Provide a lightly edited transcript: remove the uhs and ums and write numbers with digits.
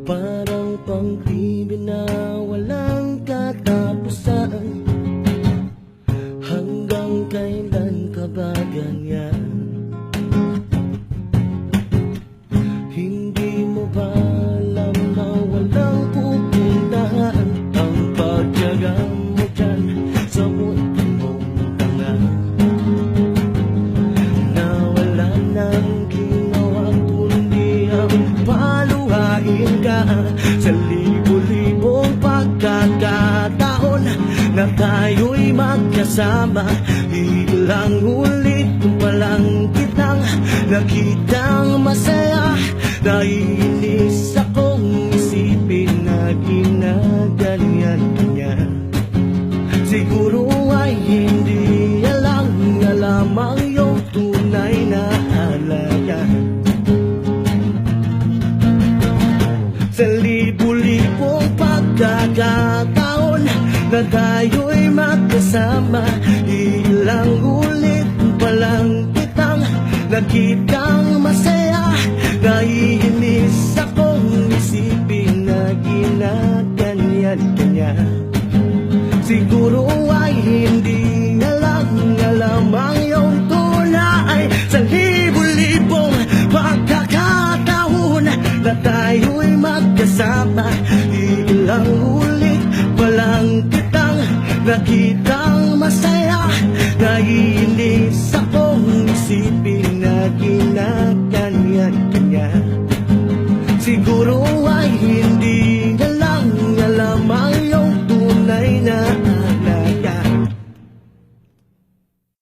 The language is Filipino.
Parang pang-krimen na walang katapusan. Hanggang kailan ka ba ganyan? Hindi mo ba alam na walang pupuntahan ang pagtiyaga mo dyan sa buhay mong tanga? Na wala nang ginawa kundi ang paluhain ka sa libo-libong pagkakataon na tayo'y magkasama. Ilang ulit pa lang kitang nakitang masaya. Naiinis akong isipin na ginaganyan niya. Siguro ay hindi alam na lamang yung tunay na halaga. Sa libo-libong pagkakataon na tayo'y magkasama, ilang ulit pa lang kitang nakitang masaya.